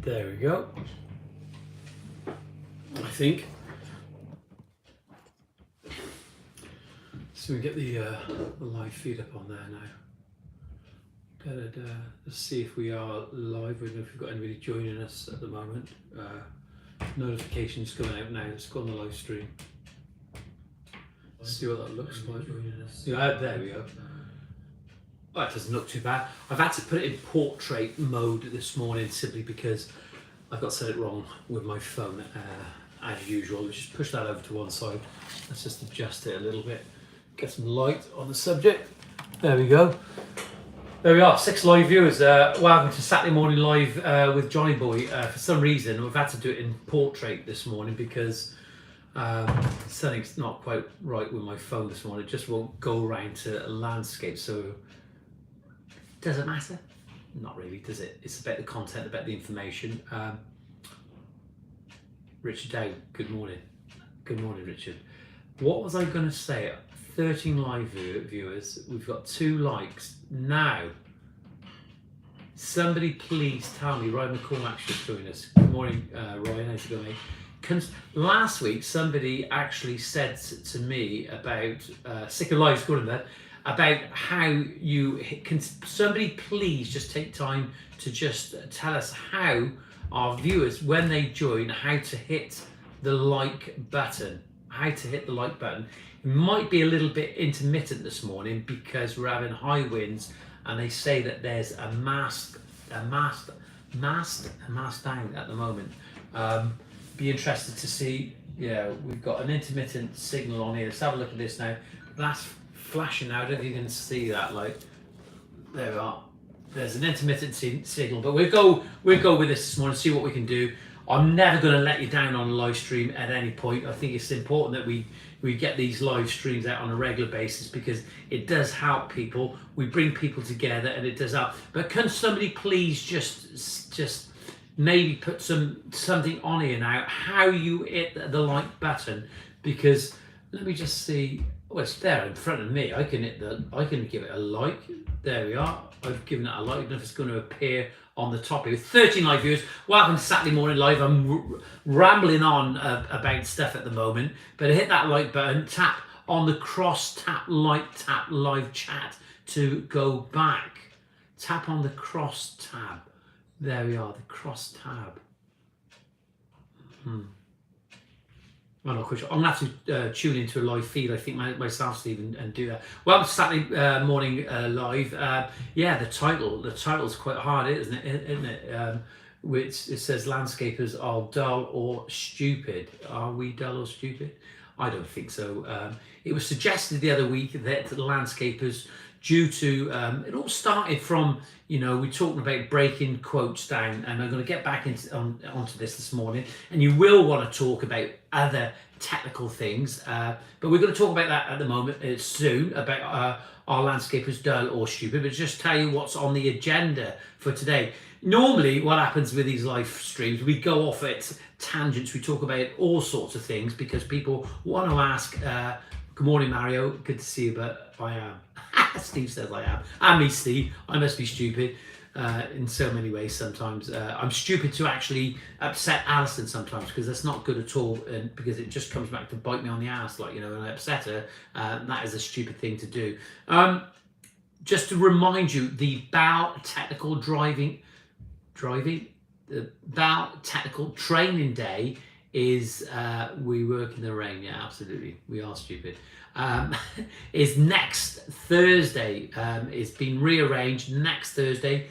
There we go. I think. So we get the live feed up on there now. Let's see if we are live. We don't know if we've got anybody joining us at the moment. Notifications going out now. Let's go on the live stream. See what that looks like. Yeah, there we go. Oh, it doesn't look too bad. I've had to put it in portrait mode this morning simply because I've got set it wrong with my phone as usual. Let's just push that over to one side. Let's just adjust it a little bit. Get some light on the subject. There we go. There we are, 6 live viewers. Welcome to Saturday Morning Live with Johnny Boy. For some reason, we've had to do it in portrait this morning because something's not quite right with my phone this morning. It just won't go around to landscape. So, does it matter? Not really, does it? It's about the content, about the information. Richard Dow, good morning. Good morning, Richard. What was I going to say? 13 live viewers. We've got 2 likes. Now, somebody please tell me, Ryan McCormack should join us. Good morning, Ryan. How's it going? Last week, somebody actually said to me about, sick of lives, good that, about how you can somebody please just take time to just tell us how our viewers, when they join, how to hit the like button. It might be a little bit intermittent this morning because we're having high winds and they say that there's a mast down at the moment. Be interested to see. Yeah, we've got an intermittent signal on here. Let's have a look at this now. That's flashing now. I don't know if you can see that. Like, there we are. There's an intermittent signal, but we'll go with this morning, see what we can do. I'm never going to let you down on a live stream at any point. I think it's important that we get these live streams out on a regular basis because it does help people. We bring people together and it does help. But can somebody please just maybe put something on here now, how you hit the like button, because let me just see. Well, it's there in front of me. I can give it a like. There we are. I've given it a like. I don't know if it's going to appear on the top here. 13 live viewers. Welcome to Saturday Morning Live. I'm rambling on about stuff at the moment, but hit that like button. Tap on the cross tap live chat to go back. Tap on the cross tab. There we are. The cross tab. I'm not quite sure. I'm going to have to tune into a live feed, I think, myself, Steve, and do that. Well, Saturday morning live. Yeah, the title's quite hard, isn't it? Which it says landscapers are dull or stupid. Are we dull or stupid? I don't think so. It was suggested the other week that the landscapers, due to it all started from, we're talking about breaking quotes down, and I'm going to get back onto this morning, and you will want to talk about other technical things, but we're going to talk about that at the moment soon, about our landscapers dull or stupid, but just tell you what's on the agenda for today. Normally what happens with these live streams, we go off at tangents, we talk about all sorts of things because people want to ask. Good morning, Mario. Good to see you, but I am. Steve says I am. And me, Steve. I must be stupid in so many ways sometimes. I'm stupid to actually upset Alison sometimes because that's not good at all, and because it just comes back to bite me on the ass, and I upset her. That is a stupid thing to do. Just to remind you, the BAL Technical the BAL Technical Training Day is we work in the rain. Yeah, absolutely, we are stupid. Is next Thursday. It's been rearranged next Thursday.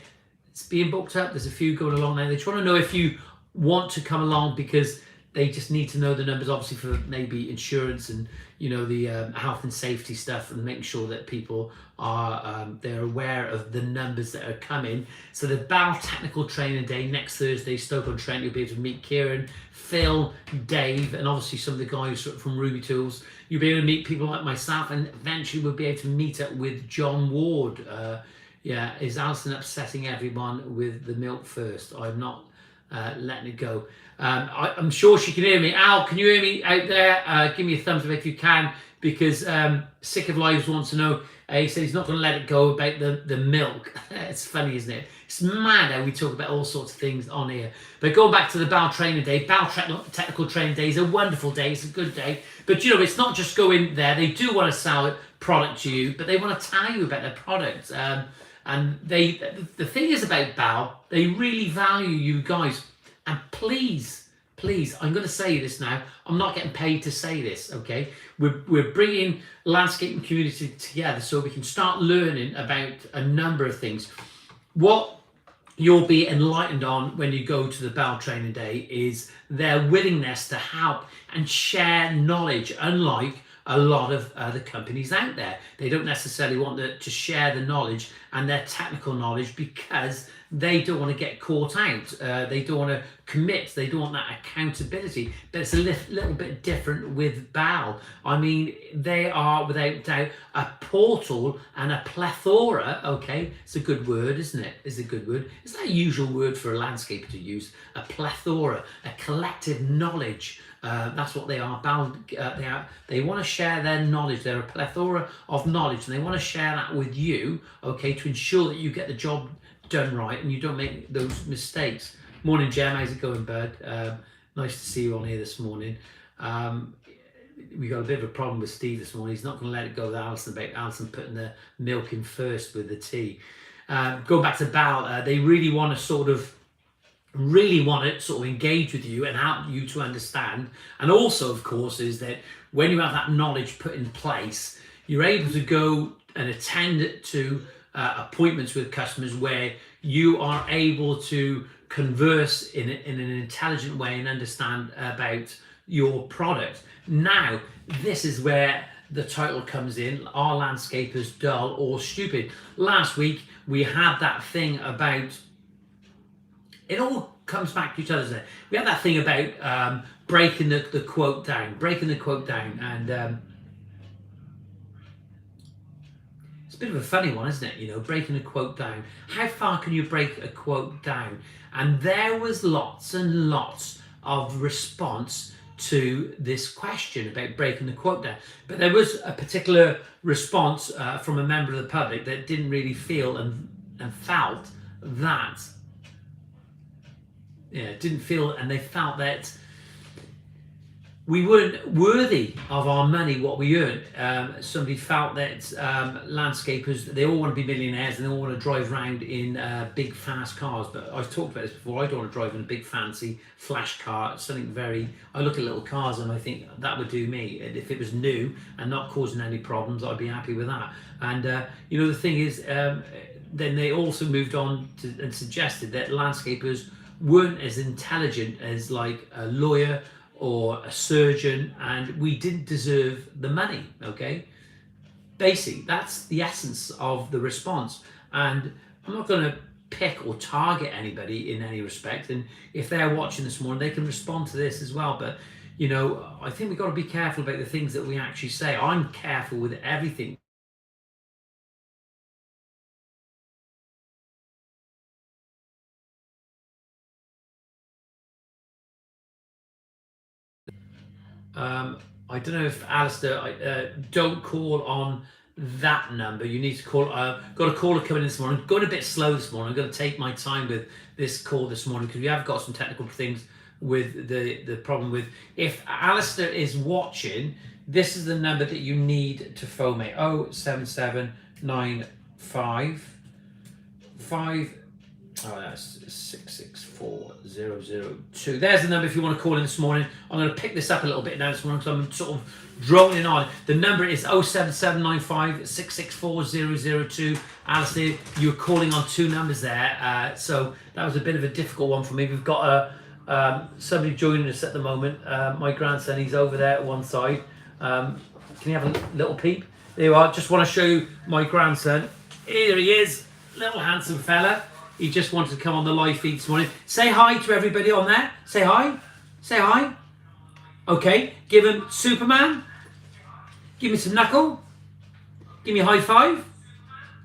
It's being booked up. There's a few going along now. They just want to know if you want to come along because they just need to know the numbers, obviously, for maybe insurance and the health and safety stuff, and making sure that people are they're aware of the numbers that are coming. So the BAL Technical Training Day next Thursday, Stoke-on-Trent. You'll be able to meet Kieran, Phil, Dave, and obviously some of the guys from Ruby Tools. You'll be able to meet people like myself, and eventually we'll be able to meet up with John Ward. Yeah, is Alison upsetting everyone with the milk first? I'm not letting it go. I'm sure she can hear me. Al, can you hear me out there? Give me a thumbs up if you can. because Sick of Lives wants to know. He said he's not going to let it go about the milk. It's funny, isn't it? It's mad how we talk about all sorts of things on here. But going back to the BAL Training Day, BAL Technical Training Day is a wonderful day. It's a good day. But you know, it's not just going there. They do want to sell a product to you, but they want to tell you about their product. And the thing is about BAL, they really value you guys. And please, I'm going to say this now. I'm not getting paid to say this, okay? We're bringing landscaping community together so we can start learning about a number of things. What you'll be enlightened on when you go to the BAL Training Day is their willingness to help and share knowledge, unlike a lot of other companies out there. They don't necessarily want to share the knowledge and their technical knowledge because they don't want to get caught out. They don't want to commit. They don't want that accountability. But it's a little bit different with BAL. I mean, they are without doubt a portal and a plethora. Okay, it's a good word, isn't it? It's a good word. It's not a usual word for a landscaper to use. A plethora, a collective knowledge. That's what they are. BAL, they want to share their knowledge. They're a plethora of knowledge, and they want to share that with you, okay, to ensure that you get the job done right and you don't make those mistakes. Morning, Jem. How's it going, bud? Nice to see you on here this morning. We got a bit of a problem with Steve this morning. He's not going to let it go with Alison about Alison putting the milk in first with the tea. Going back to BAL, they really want to sort of engage with you and help you to understand. And also, of course, is that when you have that knowledge put in place, you're able to go and attend to appointments with customers where you are able to converse in an intelligent way and understand about your product. Now, this is where the title comes in. Are landscapers dull or stupid? Last week, we had that thing about, it all comes back to each other, doesn't it? We had that thing about breaking the quote down, and it's a bit of a funny one, isn't it? You know, breaking a quote down. How far can you break a quote down? And there was lots and lots of response to this question about breaking the quote down. But there was a particular response from a member of the public that didn't really feel and felt that, and they felt that we weren't worthy of our money, what we earned. Somebody felt that landscapers, they all want to be millionaires and they all want to drive around in big, fast cars. But I've talked about this before. I don't want to drive in a big, fancy flash car. It's something I look at little cars and I think that would do me. If it was new and not causing any problems, I'd be happy with that. And, the thing is, then they also moved on and suggested that landscapers weren't as intelligent as like a lawyer or a surgeon, and we didn't deserve the money, okay? Basically, that's the essence of the response. And I'm not going to pick or target anybody in any respect. And if they're watching this morning, they can respond to this as well. But, I think we've got to be careful about the things that we actually say. I'm careful with everything. I don't know if Alistair, don't call on that number. You need to call. Got a caller coming in this morning. Going a bit slow this morning. I'm going to take my time with this call this morning because we have got some technical things with the problem with. If Alistair is watching, this is the number that you need to phone me. 07795 that's 664002. There's the number if you want to call in this morning. I'm going to pick this up a little bit now this morning because I'm sort of droning on. The number is 07795 664002. Alistair, you were calling on two numbers there, so that was a bit of a difficult one for me. We've got somebody joining us at the moment. My grandson, he's over there at one side. Can you have a little peep? There you are. Just want to show you my grandson. Here he is, little handsome fella. He just wanted to come on the live feed this morning. Say hi to everybody on there. Say hi. Say hi. Okay. Give him Superman. Give me some knuckle. Give me a high five.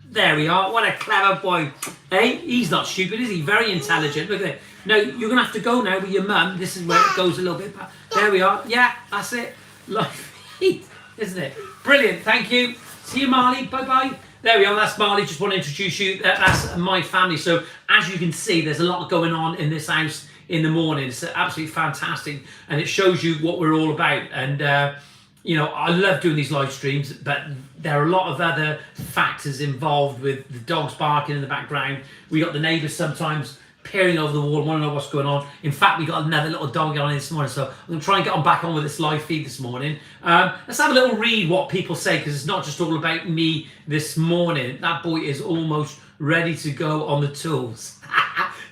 There we are. What a clever boy. Hey, he's not stupid, is he? Very intelligent. Look at it. Now, you're going to have to go now with your mum. This is where it goes a little bit. There we are. Yeah, that's it. Live feed. isn't it? Brilliant. Thank you. See you, Marley. Bye-bye. There we are. That's Marley. Just want to introduce you. That's my family. So as you can see, there's a lot going on in this house in the morning. It's absolutely fantastic, and it shows you what we're all about. And you know, I love doing these live streams, but there are a lot of other factors involved with the dogs barking in the background. We got the neighbours sometimes peering over the wall, want to know what's going on. In fact, we got another little dog on this morning, so I'm going to try and get back on with this live feed this morning. Let's have a little read what people say, because it's not just all about me this morning. That boy is almost ready to go on the tools.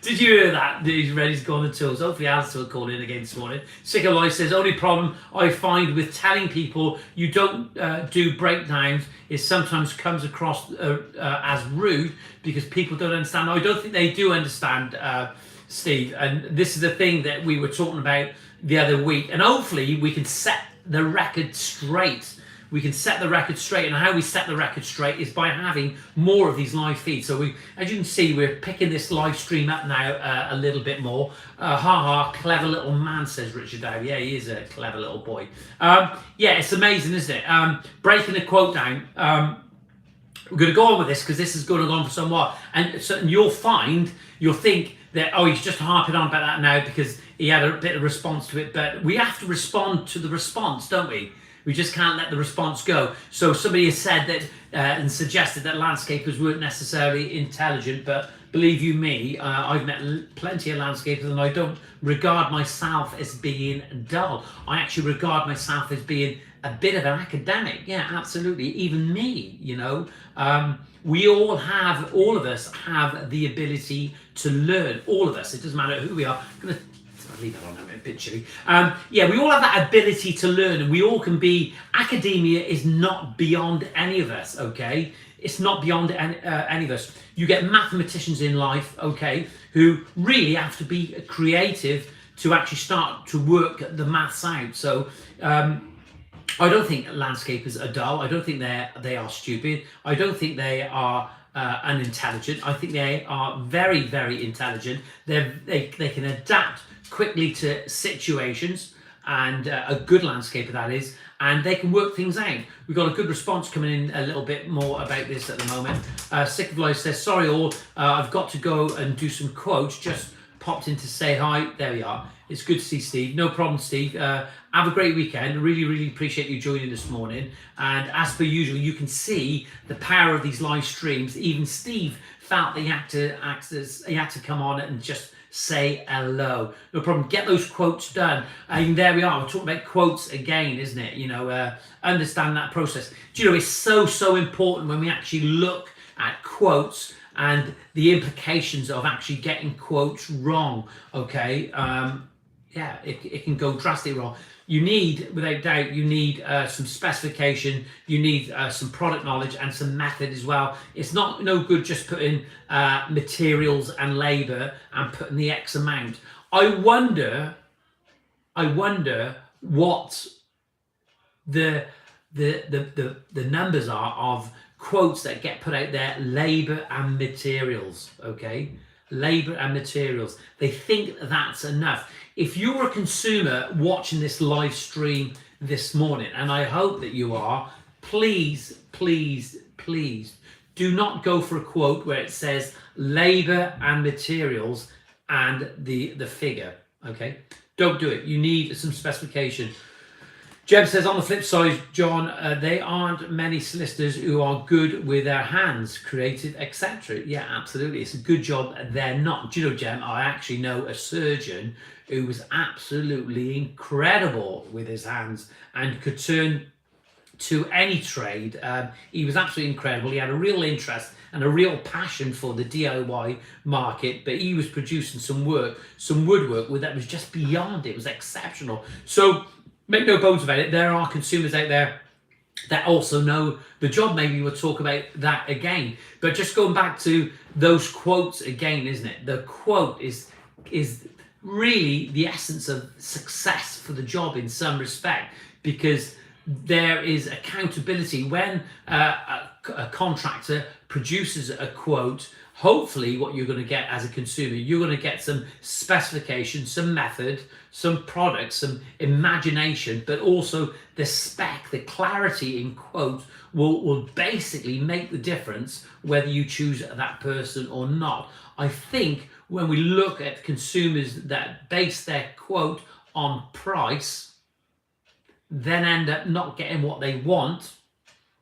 Did you hear that? He's ready to go on the tools. Hopefully Alistair will call in again this morning. Sick of Life says, only problem I find with telling people you don't do breakdowns is sometimes comes across as rude, because people don't understand. I don't think they do understand, Steve. And this is the thing that we were talking about the other week. And hopefully we can set the record straight. We can set the record straight, and how we set the record straight is by having more of these live feeds. So we, as you can see, we're picking this live stream up now a little bit more. Clever little man, says Richard Dow. Yeah, he is a clever little boy. Yeah, it's amazing, isn't it? Breaking the quote down. We're going to go on with this because this is going to go on for some while, and so you'll think that, oh, he's just harping on about that now because he had a bit of response to it, but we have to respond to the response, don't we? We just can't let the response go. So somebody has said that and suggested that landscapers weren't necessarily intelligent, but believe you me, I've met plenty of landscapers, and I don't regard myself as being dull. I actually regard myself as being a bit of an academic. Yeah, absolutely. Even me, you know. We all of us have the ability to learn. All of us. It doesn't matter who we are. I'm gonna leave that on a bit chilly. Yeah, we all have that ability to learn, and we all can be. Academia is not beyond any of us, okay? It's not beyond any of us. You get mathematicians in life, okay, who really have to be creative to actually start to work the maths out. So I don't think landscapers are dull. I don't think they are stupid. I don't think they are unintelligent. I think they are very, very intelligent. They can adapt quickly to situations, and a good landscaper that is, and they can work things out. We've got a good response coming in a little bit more about this at the moment. Sick of Life says, sorry all, I've got to go and do some quotes, just popped in to say hi. There we are. It's good to see Steve. No problem, Steve. Have a great weekend. Really, really appreciate you joining this morning. And as per usual, you can see the power of these live streams. Even Steve felt that he had to come on and just say hello. No problem. Get those quotes done. And there we are. We're talking about quotes again, isn't it? You know, understand that process. Do you know, it's so important when we actually look at quotes and the implications of actually getting quotes wrong, okay? Yeah, it can go drastically wrong. You need, without doubt, you need some specification, you need some product knowledge and some method as well. It's no good just putting materials and labour and putting the X amount. I wonder what the numbers are of quotes that get put out there, labour and materials, okay? Labour and materials. They think that's enough. If you're a consumer watching this live stream this morning, and I hope that you are, please, please, please do not go for a quote where it says labour and materials and the figure, okay? Don't do it. You need some specification. Jeb says, on the flip side, John, there aren't many solicitors who are good with their hands, creative, etc. Yeah, absolutely. It's a good job they're not. Do you know, Jem, I actually know a surgeon who was absolutely incredible with his hands and could turn to any trade. He was absolutely incredible. He had a real interest and a real passion for the DIY market, but he was producing some woodwork that was just beyond it. It was exceptional. So make no bones about it, there are consumers out there that also know the job. Maybe we'll talk about that again. But just going back to those quotes again, isn't it? The quote is really the essence of success for the job in some respect, because there is accountability. When a contractor produces a quote, hopefully what you're going to get as a consumer, you're going to get some specification, some method, some product, some imagination, but also the spec, the clarity in quote will basically make the difference whether you choose that person or not. I think when we look at consumers that base their quote on price, then end up not getting what they want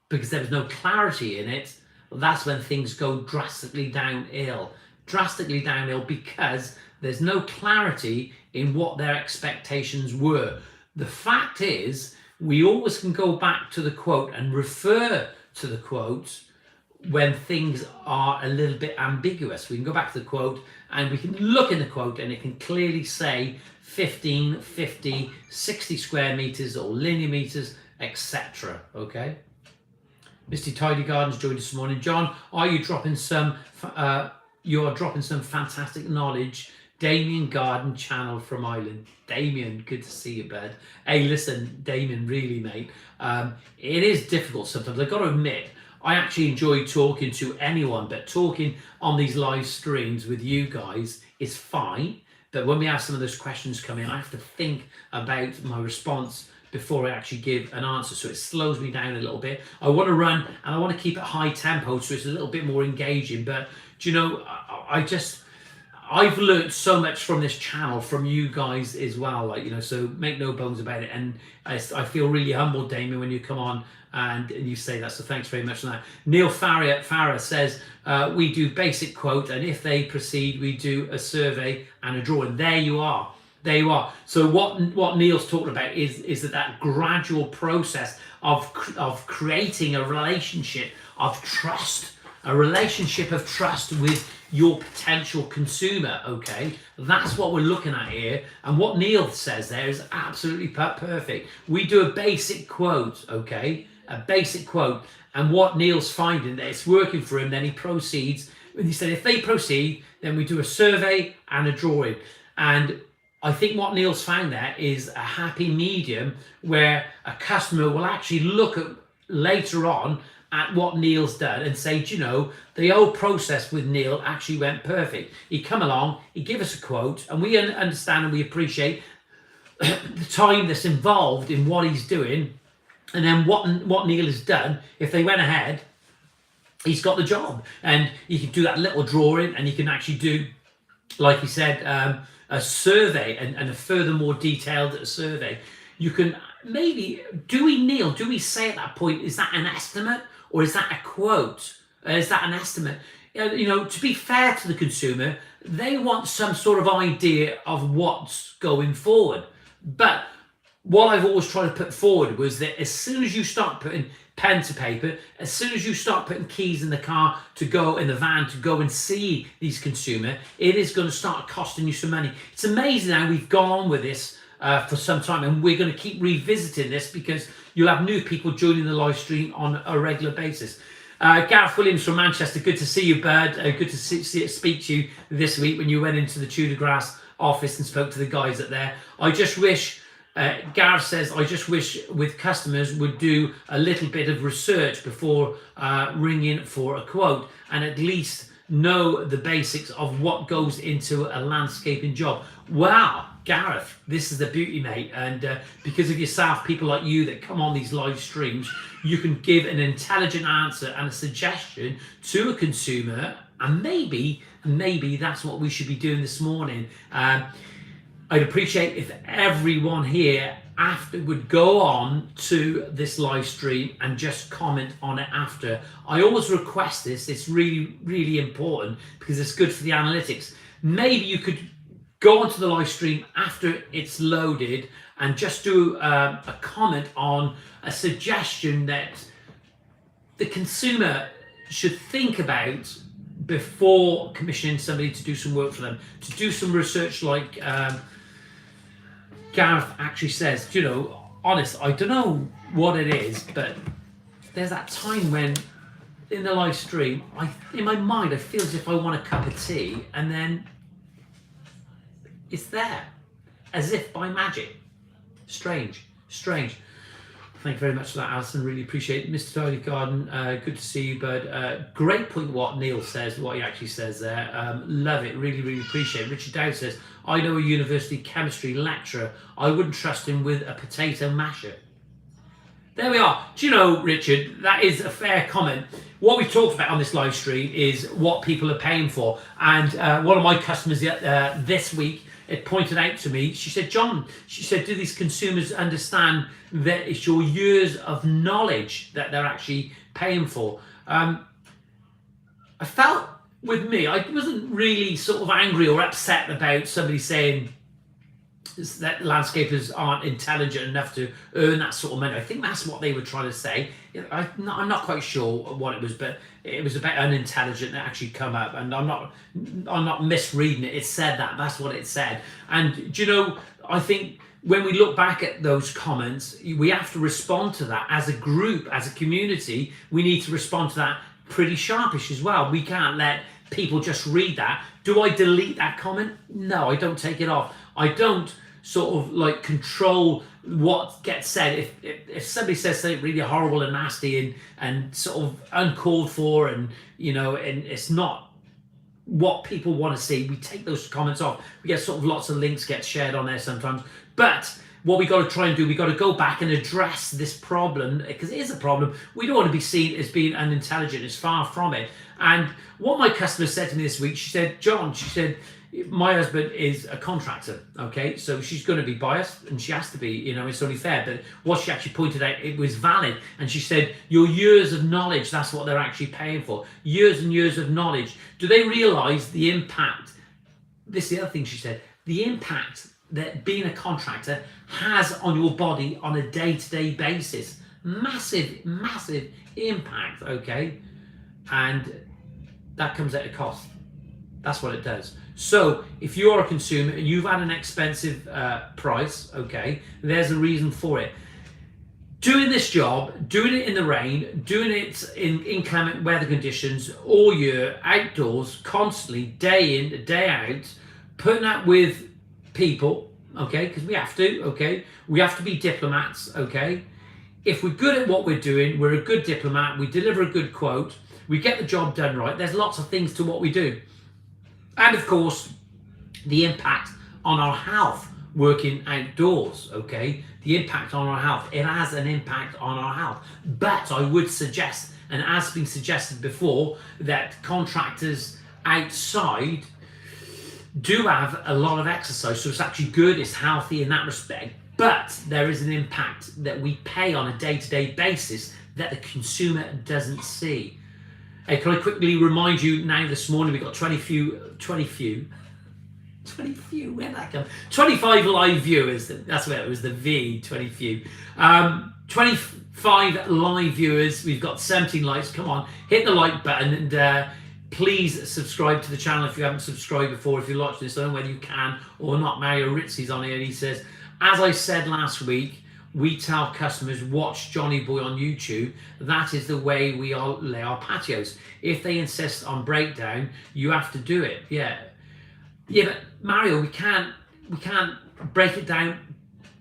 because there was no clarity in it, that's when things go drastically downhill. Drastically downhill because there's no clarity in what their expectations were. The fact is, we always can go back to the quote and refer to the quote when things are a little bit ambiguous. We can go back to the quote and we can look in the quote and it can clearly say 15, 50, 60 square meters or linear meters, etc. Okay. Mr. Tidy Gardens joined us this morning. John, are you dropping some? You are dropping some fantastic knowledge. Damien Garden channel from Ireland. Damien, good to see you, bud. Hey, listen, Damien, really, mate. It is difficult sometimes. I've got to admit, I actually enjoy talking to anyone, but talking on these live streams with you guys is fine. But when we have some of those questions come in, I have to think about my response before I actually give an answer. So it slows me down a little bit. I want to run and I want to keep it high tempo so it's a little bit more engaging. But, do you know, I've learned so much from this channel, from you guys as well, like, you know, so make no bones about it. And I feel really humbled, Damien, when you come on and you say that. So thanks very much for that. Neil Farah says, we do basic quote, and if they proceed, we do a survey and a drawing. There you are. There you are. So what Neil's talking about is that gradual process of creating a relationship of trust, a relationship of trust with your potential consumer. Okay, that's what we're looking at here. And what Neil says there is absolutely perfect. We do a basic quote, okay, a basic quote, and what Neil's finding that it's working for him. Then he proceeds. And he said if they proceed, then we do a survey and a drawing. And I think what Neil's found there is a happy medium where a customer will actually look at later on at what Neil's done and say, do you know, the whole process with Neil actually went perfect. He come along, he give us a quote, and we understand and we appreciate the time that's involved in what he's doing. And then what Neil has done, if they went ahead, he's got the job. And he can do that little drawing and he can actually do, like he said, a survey and a further more detailed survey. You can maybe, do we say at that point, is that an estimate or is that a quote? Is that an estimate? You know, to be fair to the consumer, they want some sort of idea of what's going forward. But what I've always tried to put forward was that as soon as you start putting pen to paper, as soon as you start putting keys in the car to go in the van to go and see these consumer, it is going to start costing you some money. It's amazing how we've gone on with this for some time, and we're going to keep revisiting this because you'll have new people joining the live stream on a regular basis. Gareth Williams from Manchester, good to see you, bud. Good to speak to you this week when you went into the Tudor Grass office and spoke to the guys at there. I just wish, Gareth says, I just wish with customers would do a little bit of research before ringing for a quote and at least know the basics of what goes into a landscaping job. Wow, Gareth, this is the beauty, mate. And because of yourself, people like you that come on these live streams, you can give an intelligent answer and a suggestion to a consumer. And maybe that's what we should be doing this morning. I'd appreciate if everyone here after would go on to this live stream and just comment on it after. I always request this. It's really, really important because it's good for the analytics. Maybe you could go onto the live stream after it's loaded and just do a comment on a suggestion that the consumer should think about before commissioning somebody to do some work for them, to do some research like Gareth actually says, you know, honest, I don't know what it is, but there's that time when in the live stream, in my mind, I feel as if I want a cup of tea and then it's there, as if by magic. Strange. Thank you very much for that, Alison. Really appreciate it. Mr. Tidy Garden, good to see you, bud. Great point what Neil says, what he actually says there. Love it. Really, really appreciate it. Richard Dowd says, I know a university chemistry lecturer. I wouldn't trust him with a potato masher. There we are. Do you know, Richard, that is a fair comment. What we talked about on this live stream is what people are paying for. And one of my customers this week, it pointed out to me, she said, John, she said, do these consumers understand that it's your years of knowledge that they're actually paying for? I felt with me, I wasn't really sort of angry or upset about somebody saying that landscapers aren't intelligent enough to earn that sort of money. I think that's what they were trying to say. I'm not quite sure what it was, but it was about unintelligent that actually come up, and I'm not misreading it. It said that. That's what it said. And do you know, I think when we look back at those comments, we have to respond to that as a group, as a community. We need to respond to that pretty sharpish as well. We can't let people just read that. Do I delete that comment? No, I don't take it off. I don't sort of like control what gets said. If somebody says something really horrible and nasty and sort of uncalled for, and you know, and it's not what people want to see, we take those comments off. We get sort of lots of links get shared on there sometimes. But what we got to try and do, we got to go back and address this problem, because it is a problem. We don't want to be seen as being unintelligent. It's far from it. And what my customer said to me this week, she said, John, she said, my husband is a contractor, okay? So she's going to be biased, and she has to be, you know, it's only fair. But what she actually pointed out, it was valid. And she said, your years of knowledge, that's what they're actually paying for. Years and years of knowledge. Do they realise the impact? This is the other thing she said, the impact that being a contractor has on your body on a day-to-day basis. Massive, massive impact, okay? And that comes at a cost. That's what it does. So if you're a consumer and you've had an expensive price, okay, there's a reason for it. Doing this job, doing it in the rain, doing it in inclement weather conditions all year, outdoors, constantly, day in, day out, putting up with people, okay, because we have to, okay, we have to be diplomats, okay. If we're good at what we're doing, we're a good diplomat, we deliver a good quote, we get the job done right. There's lots of things to what we do. And of course, the impact on our health working outdoors, okay? The impact on our health, it has an impact on our health. But I would suggest, and as been suggested before, that contractors outside do have a lot of exercise, so it's actually good, it's healthy in that respect. But there is an impact that we pay on a day-to-day basis that the consumer doesn't see. Hey, can I quickly remind you now this morning, we've got 25 live viewers. That's where it was, the V, 20 few. 25 live viewers. We've got 17 likes. Come on, hit the like button, and please subscribe to the channel if you haven't subscribed before. If you're watching this, I don't know whether you can or not. Mario Ritzi's on here, and he says, as I said last week, we tell customers, watch Johnny Boy on YouTube. That is the way we all lay our patios. If they insist on breakdown, you have to do it. Yeah, but Mario, we can't break it down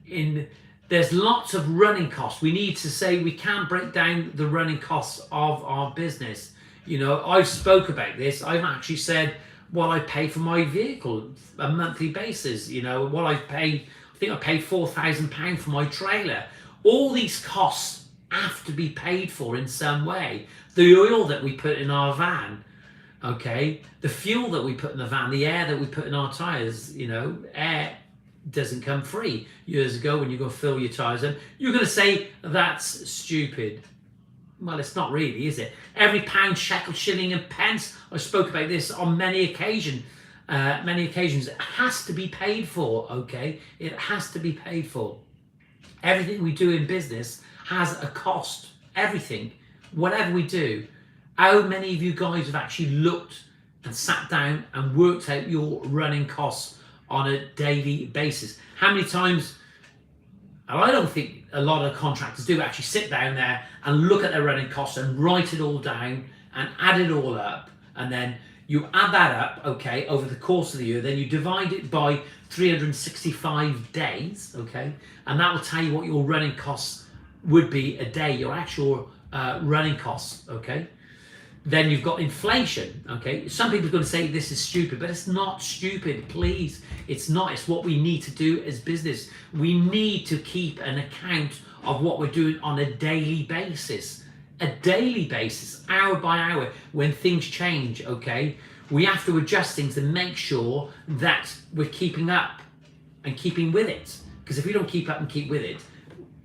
in. There's lots of running costs. We need to say we can't break down the running costs of our business. You know, I've spoke about this. I've actually said what I pay for my vehicle a monthly basis. You know, what I pay. I think I paid £4,000 for my trailer. All these costs have to be paid for in some way. The oil that we put in our van, okay, the fuel that we put in the van, the air that we put in our tyres, you know, air doesn't come free. Years ago, when you go fill your tyres in, you're going to say that's stupid. Well, it's not really, is it? Every pound, shekel, shilling and pence, I spoke about this on many occasions. It has to be paid for, okay? It has to be paid for. Everything we do in business has a cost. Everything, whatever we do. How many of you guys have actually looked and sat down and worked out your running costs on a daily basis? How many times, and I don't think a lot of contractors do actually sit down there and look at their running costs and write it all down and add it all up, and then you add that up, okay, over the course of the year, then you divide it by 365 days, okay, and that will tell you what your running costs would be a day, your actual running costs, okay? Then you've got inflation, okay? Some people are going to say this is stupid, but it's not stupid, please. It's not. It's what we need to do as business. We need to keep an account of what we're doing on a daily basis. A daily basis, hour by hour, when things change, okay? We have to adjust things and make sure that we're keeping up and keeping with it. Because if we don't keep up and keep with it,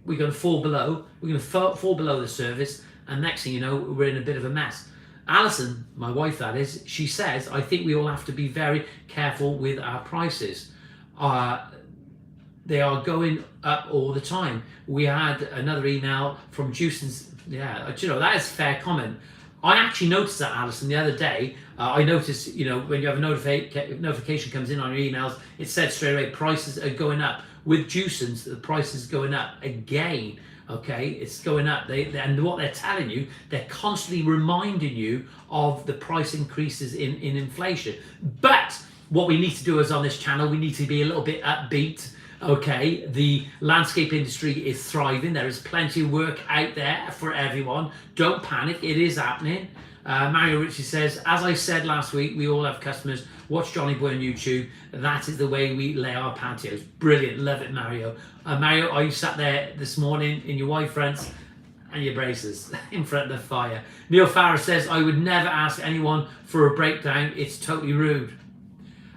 we're going to fall below. We're going to fall below the service, and next thing you know, we're in a bit of a mess. Alison, my wife that is, she says, I think we all have to be very careful with our prices. They are going up all the time. We had another email from Juicen's. Yeah, do you know, that is a fair comment. I actually noticed that, Alison, the other day. I noticed, you know, when you have a notification comes in on your emails, it said straight away prices are going up. With Juicen's, the price is going up again. Okay, it's going up. And what they're telling you, they're constantly reminding you of the price increases in inflation. But what we need to do is on this channel, we need to be a little bit upbeat. Okay, the landscape industry is thriving. There is plenty of work out there for everyone. Don't panic, it is happening. Mario Ritchie says, as I said last week, we all have customers. Watch Johnny Boy on YouTube. That is the way we lay our patios. Brilliant, love it, Mario. Mario, are you sat there this morning in your white fronts and your braces in front of the fire? Neil Farrer says, I would never ask anyone for a breakdown. It's totally rude.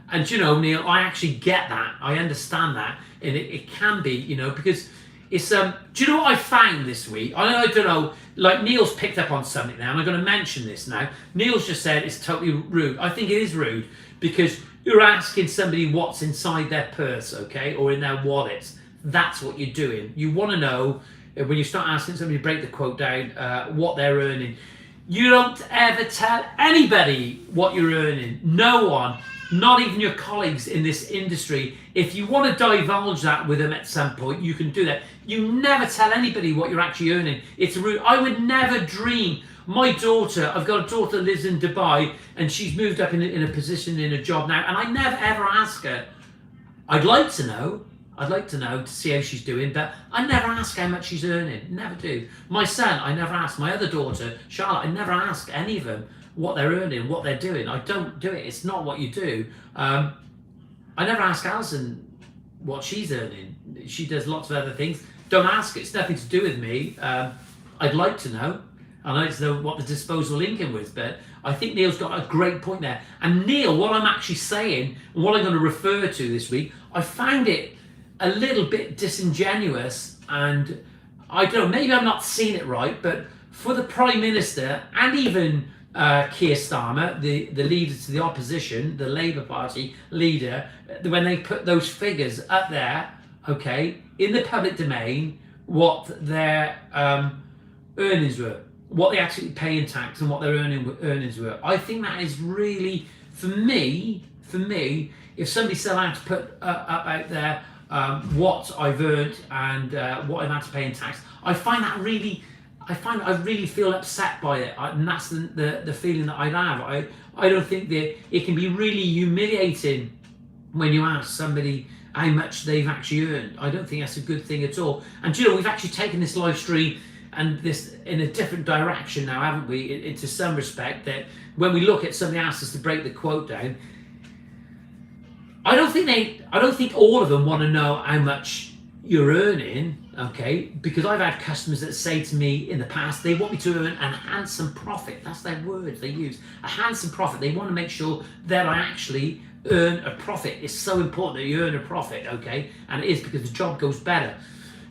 And you know, Neil, I actually get that. I understand that. And it can be, you know, because it's, do you know what I found this week? I don't know, like Neil's picked up on something now, and I'm going to mention this now. Neil's just said it's totally rude. I think it is rude because you're asking somebody what's inside their purse, okay, or in their wallet. That's what you're doing. You want to know, when you start asking somebody to break the quote down, what they're earning. You don't ever tell anybody what you're earning. No one. Not even your colleagues in this industry. If you want to divulge that with them at some point, you can do that. You never tell anybody what you're actually earning. It's rude. I would never dream. My daughter, I've got a daughter that lives in Dubai, and she's moved up in a position in a job now, and I never ever ask her. I'd like to know to see how she's doing, but I never ask how much she's earning. Never do. My son, I never ask. My other daughter, Charlotte, I never ask any of them what they're earning, what they're doing. I don't do it. It's not what you do. I never ask Alison what she's earning. She does lots of other things. Don't ask it. It's nothing to do with me. I'd like to know. I'd like to know what the disposable income was, but I think Neil's got a great point there. And Neil, what I'm actually saying, and what I'm going to refer to this week, I found it a little bit disingenuous, and I don't know, maybe I'm not seeing it right, but for the Prime Minister and even Keir Starmer, the leader to the opposition, the Labour Party leader, when they put those figures up there, okay, in the public domain, what their earnings were, what they actually pay in tax, and what their earnings were. I think that is really, for me, if somebody still had to put up out there what I've earned and what I've had to pay in tax, I really feel upset by it, and that's the feeling that I have. I don't think that it can be really humiliating when you ask somebody how much they've actually earned. I don't think that's a good thing at all. And you know, we've actually taken this live stream and this in a different direction now, haven't we? Into some respect, that when we look at somebody asks us to break the quote down, I don't think all of them want to know how much you're earning, okay? Because I've had customers that say to me in the past, they want me to earn a handsome profit. That's their words they use. A handsome profit. They want to make sure that I actually earn a profit. It's so important that you earn a profit, okay? And it is, because the job goes better.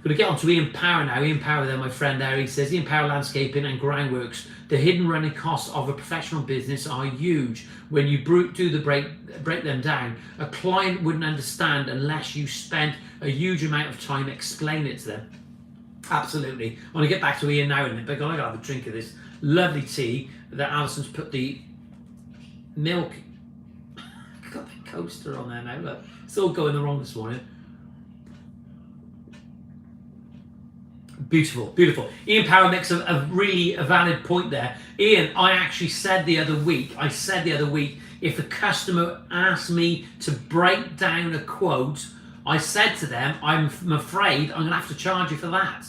Going to get on to Ian Power now. Ian Power there, my friend there. He says, Ian Power Landscaping and Groundworks. The hidden running costs of a professional business are huge. When you do the break them down, a client wouldn't understand unless you spent a huge amount of time explaining it to them. Absolutely. I want to get back to Ian now, but I'm going to have a drink of this lovely tea that Alison's put the milk. Got the coaster on there now. Look, it's all going the wrong this morning. Beautiful, beautiful. Ian Power makes a really valid point there. Ian, I actually said the other week, if a customer asked me to break down a quote, I said to them, I'm afraid I'm going to have to charge you for that.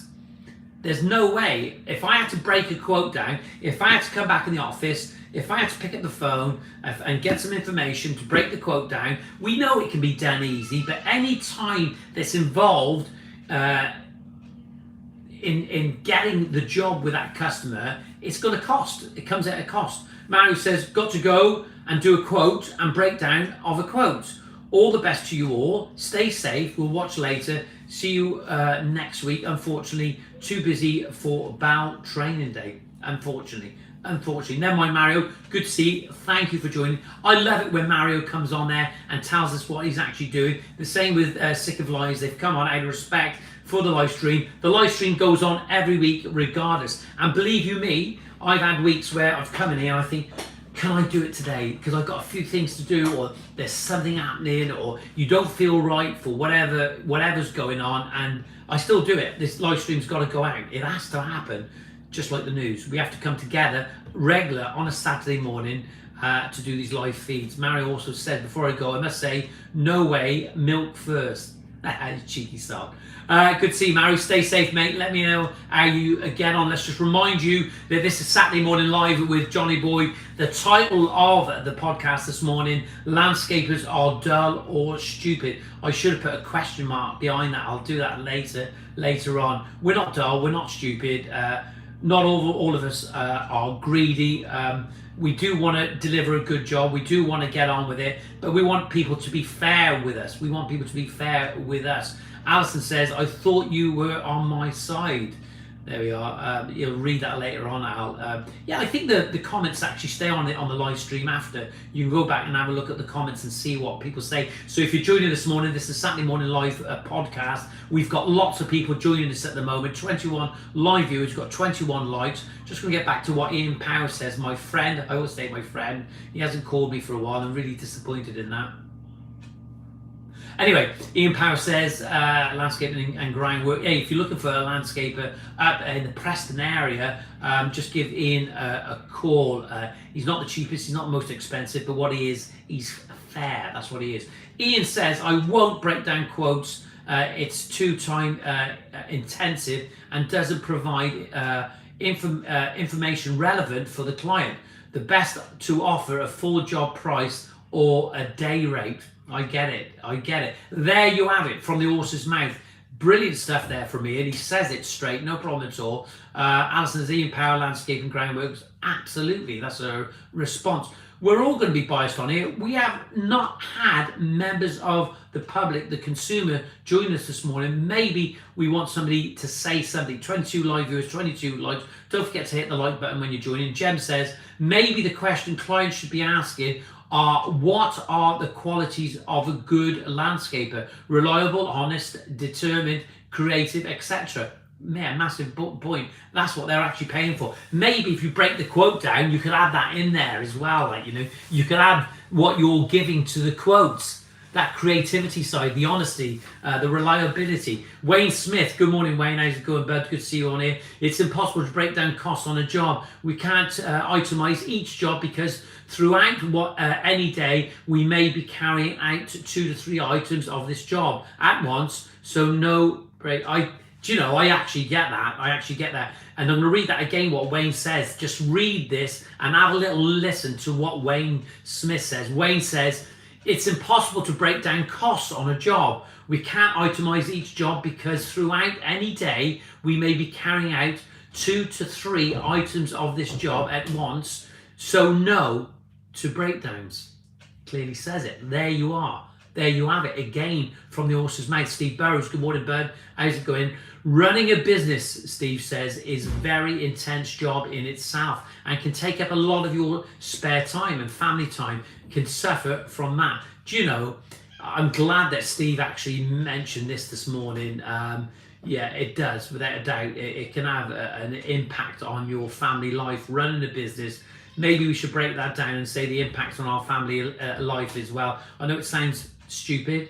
There's no way, if I had to break a quote down, if I had to come back in the office, if I had to pick up the phone and get some information to break the quote down, we know it can be done easy, but any time that's involved in getting the job with that customer, it's going to cost. It comes at a cost. Mario says, got to go and do a quote and breakdown of a quote. All the best to you all. Stay safe. We'll watch later. See you next week. Unfortunately, too busy for BAL training day. Unfortunately. Never mind, Mario. Good to see you. Thank you for joining. I love it when Mario comes on there and tells us what he's actually doing. The same with Sick of Lies. They've come on out of respect for the live stream. The live stream goes on every week regardless. And believe you me, I've had weeks where I've come in here and I think, can I do it today? Because I've got a few things to do, or there's something happening, or you don't feel right for whatever's going on, and I still do it. This live stream's got to go out. It has to happen, just like the news. We have to come together regular on a Saturday morning to do these live feeds. Mario also said, before I go, I must say, no way, milk first. Cheeky start. Good to see you, Mario. Stay safe, mate. Let me know how you get on. Let's just remind you that this is Saturday Morning Live with Johnny Boy. The title of the podcast this morning, Landscapers Are Dull or Stupid. I should have put a question mark behind that. I'll do that later on. We're not dull. We're not stupid. Not all of us are greedy. We do want to deliver a good job. We do want to get on with it, but we want people to be fair with us. We want people to be fair with us. Alison says, I thought you were on my side. There we are. You'll read that later on, Al. Yeah, I think the comments actually stay on the live stream after. You can go back and have a look at the comments and see what people say. So if you're joining this morning, this is Saturday Morning Live podcast. We've got lots of people joining us at the moment. 21 live viewers, got 21 likes. Just going to get back to what Ian Power says. My friend, I always say my friend. He hasn't called me for a while. I'm really disappointed in that. Anyway, Ian Power says, landscaping and groundwork. Hey, if you're looking for a landscaper up in the Preston area, just give Ian a call. He's not the cheapest, he's not the most expensive, but what he is, he's fair. That's what he is. Ian says, I won't break down quotes. It's too time intensive and doesn't provide information relevant for the client. The best to offer a full job price or a day rate. I get it. There you have it, from the horse's mouth. Brilliant stuff there from Ian. He says it straight, no problem at all. Alison's Ian Power, Landscaping Groundworks. Absolutely, that's a response. We're all going to be biased on here. We have not had members of the public, the consumer, join us this morning. Maybe we want somebody to say something. 22 live viewers, 22 likes. Don't forget to hit the like button when you're joining. Jem says, maybe the question clients should be asking are, what are the qualities of a good landscaper? Reliable, honest, determined, creative, etc. Yeah, massive point. That's what they're actually paying for. Maybe if you break the quote down, you could add that in there as well. Like, you could add what you're giving to the quotes. That creativity side, the honesty, the reliability. Wayne Smith, good morning, Wayne. How's it going, bud? Good to see you on here. It's impossible to break down costs on a job. We can't itemize each job because throughout any day, we may be carrying out 2 to 3 items of this job at once. So no break. I actually get that. And I'm going to read that again, what Wayne says. Just read this and have a little listen to what Wayne Smith says. Wayne says, it's impossible to break down costs on a job. We can't itemize each job because throughout any day, we may be carrying out 2 to 3 items of this job at once. So no to breakdowns. Clearly says it. There you are. There you have it. Again, from the horse's mouth. Steve Burrows, good morning, bud. How's it going? Running a business, Steve says, is a very intense job in itself and can take up a lot of your spare time, and family time can suffer from that. Do you know, I'm glad that Steve actually mentioned this morning. Yeah, it does, without a doubt. It can have an impact on your family life, running a business. Maybe we should break that down and say the impact on our family life as well. I know it sounds stupid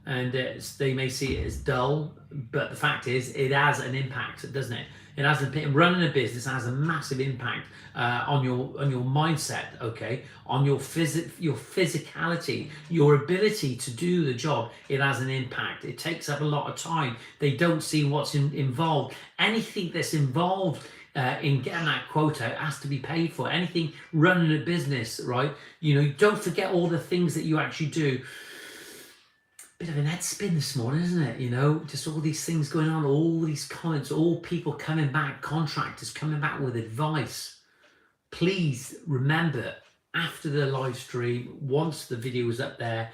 and they may see it as dull, but the fact is it has an impact, doesn't it? It has running a business has a massive impact on your mindset, okay, on your physicality, your ability to do the job. It has an impact. It takes up a lot of time. They don't see what's involved. Anything that's involved in getting that quote out has to be paid for. Anything running a business, right? Don't forget all the things that you actually do. Bit of an head spin this morning, isn't it? Just all these things going on, all these comments, all people coming back, contractors coming back with advice. Please remember, after the live stream, once the video is up there,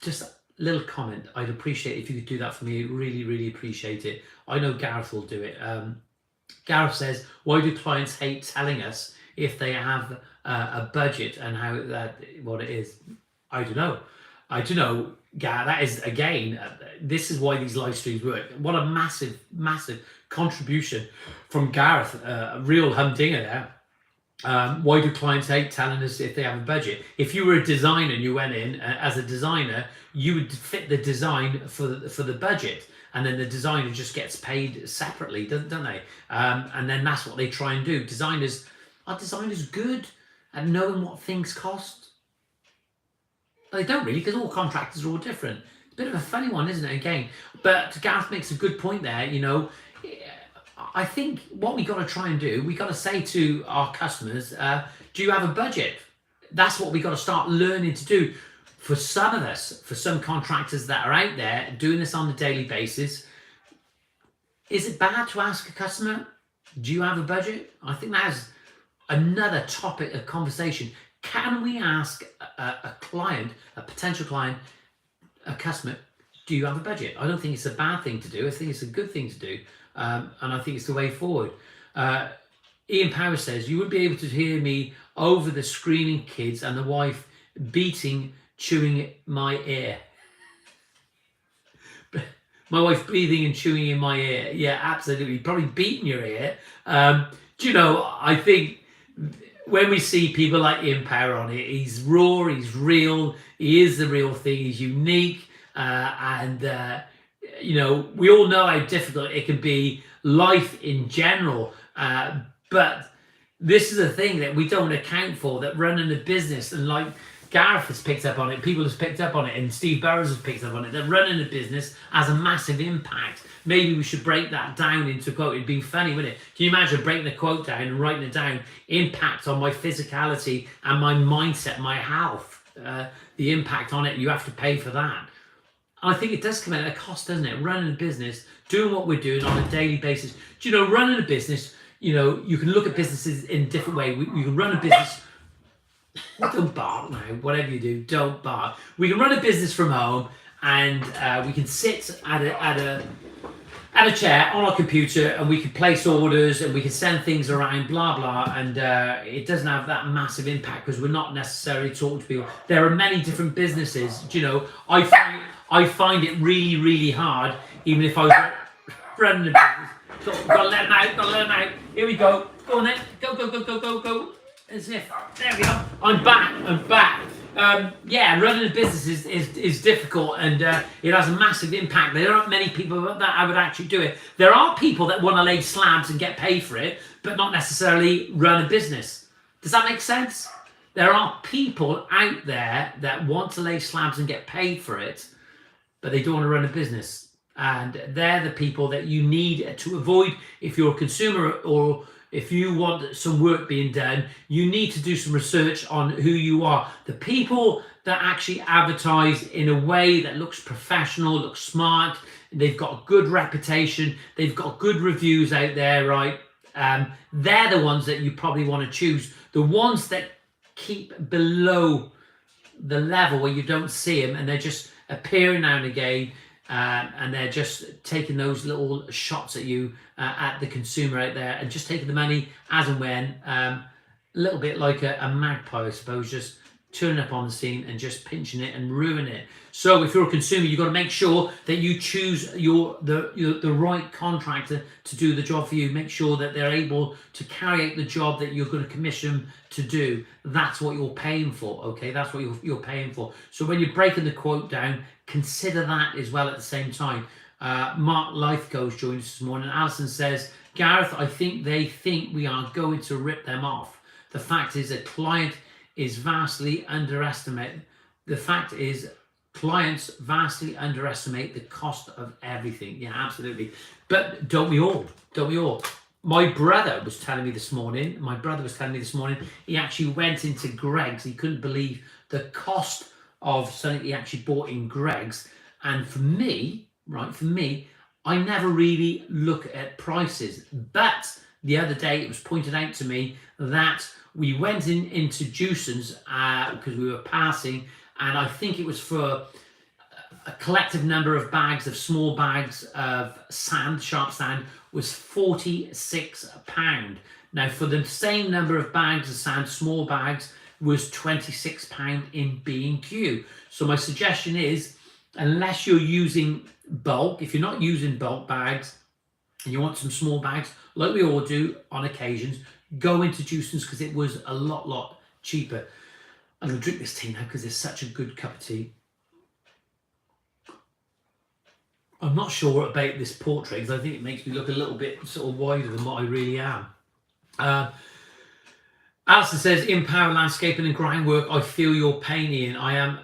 just a little comment. I'd appreciate if you could do that for me. Really, really appreciate it. I know Gareth will do it. Gareth says, why do clients hate telling us if they have a budget and what it is? I don't know. Gareth, that is, again, this is why these live streams work. What a massive, massive contribution from Gareth, a real humdinger there. Why do clients hate telling us if they have a budget? If you were a designer and you went in as a designer, you would fit the design for the budget, and then the designer just gets paid separately, don't they? And then that's what they try and do. Are designers good at knowing what things cost? They don't really, because all contractors are all different. It's a bit of a funny one, isn't it, again? But Gareth makes a good point there. I think what we got to try and do, we got to say to our customers, do you have a budget? That's what we got to start learning to do. For some of us, for some contractors that are out there doing this on a daily basis, is it bad to ask a customer, do you have a budget? I think that's another topic of conversation. Can we ask a client, a potential client, a customer, do you have a budget? I don't think it's a bad thing to do. I think it's a good thing to do. And I think it's the way forward. Ian Power says, you would be able to hear me over the screaming kids and the wife chewing my ear. My wife breathing and chewing in my ear. Yeah, absolutely. Probably beating your ear. I think when we see people like Ian Power on it, he's raw, he's real, he is the real thing, he's unique, and we all know how difficult it can be, life in general, but this is a thing that we don't account for, that running a business, and like Gareth has picked up on it, people have picked up on it, and Steve Burrows has picked up on it, that running a business has a massive impact. Maybe we should break that down into a quote. It'd be funny, wouldn't it? Can you imagine breaking the quote down and writing it down? Impact on my physicality and my mindset, my health. The impact on it, you have to pay for that. And I think it does come at a cost, doesn't it? Running a business, doing what we're doing on a daily basis. Running a business, you can look at businesses in a different way. You can run a business. Don't bark now. Whatever you do, don't bark. We can run a business from home, and we can sit at a chair on our computer, and we can place orders, and we can send things around, blah blah, and it doesn't have that massive impact because we're not necessarily talking to people. There are many different businesses. I find it really, really hard, even if I was running a business. Gotta let them out. Here we go. Go on then. Go. As if, there we go. I'm back. Running a business is difficult, and it has a massive impact. There aren't many people that I would actually do it. There are people that want to lay slabs and get paid for it, but not necessarily run a business. Does that make sense? There are people out there that want to lay slabs and get paid for it, but they don't want to run a business. And they're the people that you need to avoid if you're a consumer, or if you want some work being done, you need to do some research on who you are. The people that actually advertise in a way that looks professional, looks smart, they've got a good reputation, they've got good reviews out there, right? They're the ones that you probably want to choose. The ones that keep below the level where you don't see them, and they're just appearing now and again, and they're just taking those little shots at you, at the consumer out there, and just taking the money as and when, a little bit like a magpie, I suppose, just turning up on the scene and just pinching it and ruining it. So if you're a consumer, you've got to make sure that you choose the right contractor to do the job for you. Make sure that they're able to carry out the job that you're going to commission them to do. That's what you're paying for, okay? That's what you're paying for. So when you're breaking the quote down, consider that as well at the same time. Mark Lithgow's joined us this morning. Alison says, Gareth, I think they think we are going to rip them off. The fact is, a client is vastly underestimated. The fact is, clients vastly underestimate the cost of everything. Yeah, absolutely. But don't we all? Don't we all? My brother was telling me this morning, he actually went into Greg's. He couldn't believe the cost of something he actually bought in Greg's. And for me, I never really look at prices. But the other day it was pointed out to me that we went into Juicens because we were passing, and I think it was for a collective number of bags, of small bags of sand, sharp sand, was £46. Now, for the same number of bags of sand, small bags, was £26 in B&Q. So my suggestion is, unless you're using bulk, if you're not using bulk bags and you want some small bags, like we all do on occasions, go into Juicens because it was a lot cheaper. I'm going to drink this tea now because it's such a good cup of tea. I'm not sure about this portrait because I think it makes me look a little bit sort of wider than what I really am. Alison says, in power landscaping and groundwork, I feel your pain, Ian. I am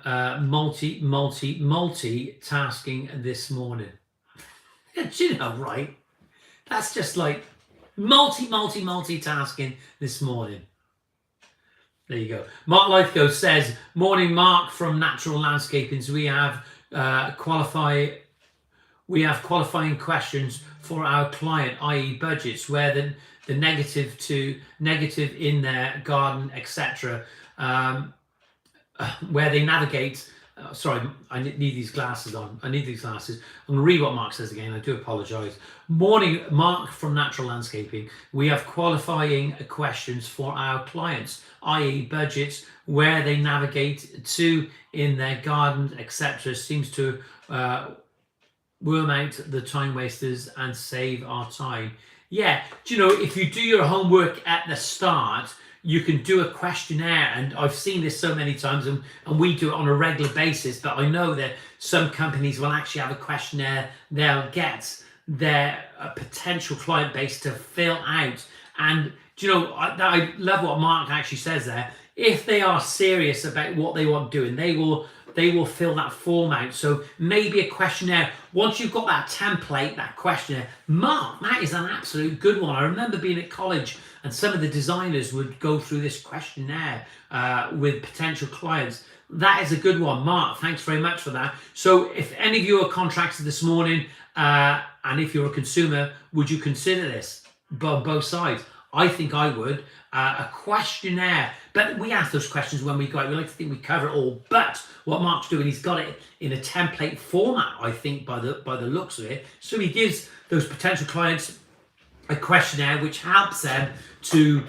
multitasking this morning. Do you know, right? That's just like multitasking this morning. There you go. Mark Lithgow says, morning, Mark from Natural Landscaping. So we have qualifying questions for our client, i.e. budgets, where the negative in their garden, etc., where they navigate. Sorry, I need these glasses on. I'm going to read what Mark says again. I do apologise. Morning, Mark from Natural Landscaping. We have qualifying questions for our clients, i.e. budgets, where they navigate to in their garden, etc. Seems to worm out the time wasters and save our time. Yeah, do you know, if you do your homework at the start, you can do a questionnaire, and I've seen this so many times, and we do it on a regular basis, but I know that some companies will actually have a questionnaire they'll get their potential client base to fill out. And do you know, I love what Mark actually says there. If they are serious about what they want doing, they will fill that form out. So maybe a questionnaire, once you've got that template, that questionnaire, Mark, that is an absolute good one. I remember being at college and some of the designers would go through this questionnaire with potential clients. That is a good one. Mark, thanks very much for that. So if any of you are contracted this morning, and if you're a consumer, would you consider this? Both sides. I think I would. A questionnaire, but we ask those questions when we go out. We like to think we cover it all, but what Mark's doing, he's got it in a template format, I think, by the looks of it. So he gives those potential clients a questionnaire which helps them to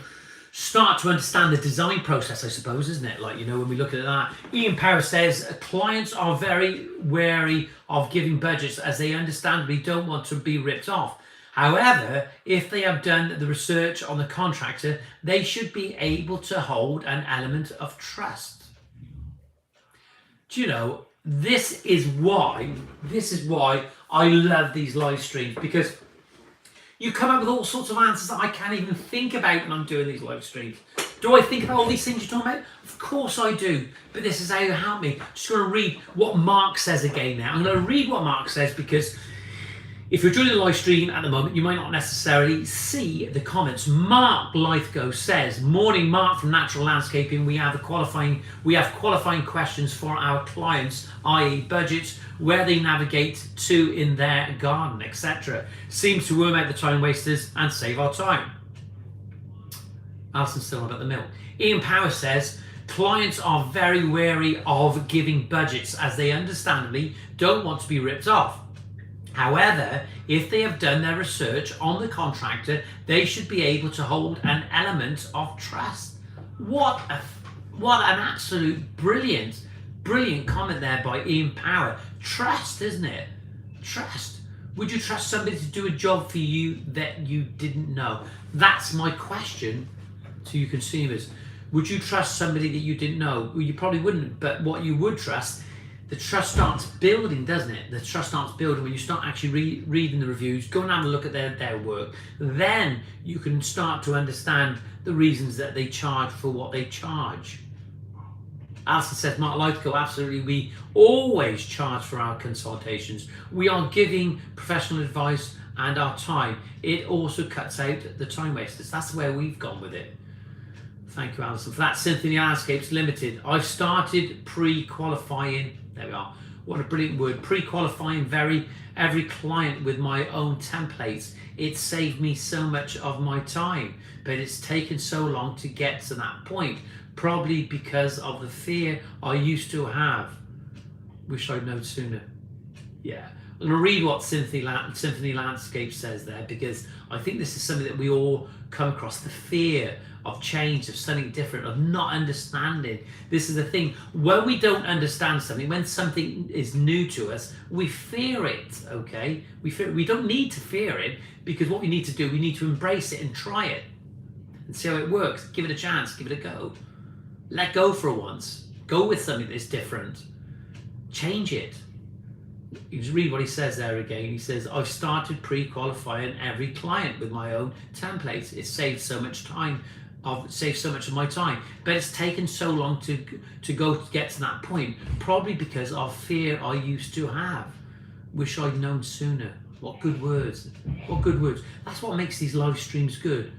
start to understand the design process, I suppose, isn't it? Like, you know, when we look at that. Ian Power says, clients are very wary of giving budgets as they understandably don't want to be ripped off. However, if they have done the research on the contractor, they should be able to hold an element of trust. Do you know, this is why I love these live streams, because you come up with all sorts of answers that I can't even think about when I'm doing these live streams. Do I think about all these things you're talking about? Of course I do, but this is how you help me. I'm just going to read what Mark says again now. I'm going to read what Mark says because if you're joining the live stream at the moment, you might not necessarily see the comments. Mark Lithgow says, morning, Mark from Natural Landscaping. We have qualifying questions for our clients, i.e. budgets, where they navigate to in their garden, etc. Seems to worm out the time wasters and save our time. Alison's still on about the milk. Ian Power says, clients are very wary of giving budgets as they understandably don't want to be ripped off. However, if they have done their research on the contractor, they should be able to hold an element of trust. What an absolute brilliant comment there by Ian Power. Trust, isn't it? Trust. Would you trust somebody to do a job for you that you didn't know? That's my question to you consumers. Would you trust somebody that you didn't know? Well, you probably wouldn't, but what you would trust, the trust starts building, doesn't it? The trust starts building when you start actually reading the reviews, go and have a look at their work. Then you can start to understand the reasons that they charge for what they charge. Alison says, Mark Lythgo, absolutely, we always charge for our consultations. We are giving professional advice and our time. It also cuts out the time wasters. That's where we've gone with it. Thank you, Alison, for that. Symphony Landscapes Limited. I've started pre-qualifying. There we are. What a brilliant word. Pre-qualifying every client with my own templates. It saved me so much of my time, but it's taken so long to get to that point. Probably because of the fear I used to have. Wish I'd known sooner. Yeah. I'm going to read what Symphony Landscape says there, because I think this is something that we all come across. The fear of change, of something different, of not understanding. This is the thing. When we don't understand something, when something is new to us, we fear it, okay? We don't need to fear it, because what we need to do, we need to embrace it and try it and see how it works. Give it a chance, give it a go. Let go for once. Go with something that's different. Change it. You just read what he says there again. He says, I've started pre-qualifying every client with my own templates. It saves so much time. I've saved so much of my time. But it's taken so long to get to that point. Probably because of fear I used to have. Wish I'd known sooner. What good words. What good words. That's what makes these live streams good.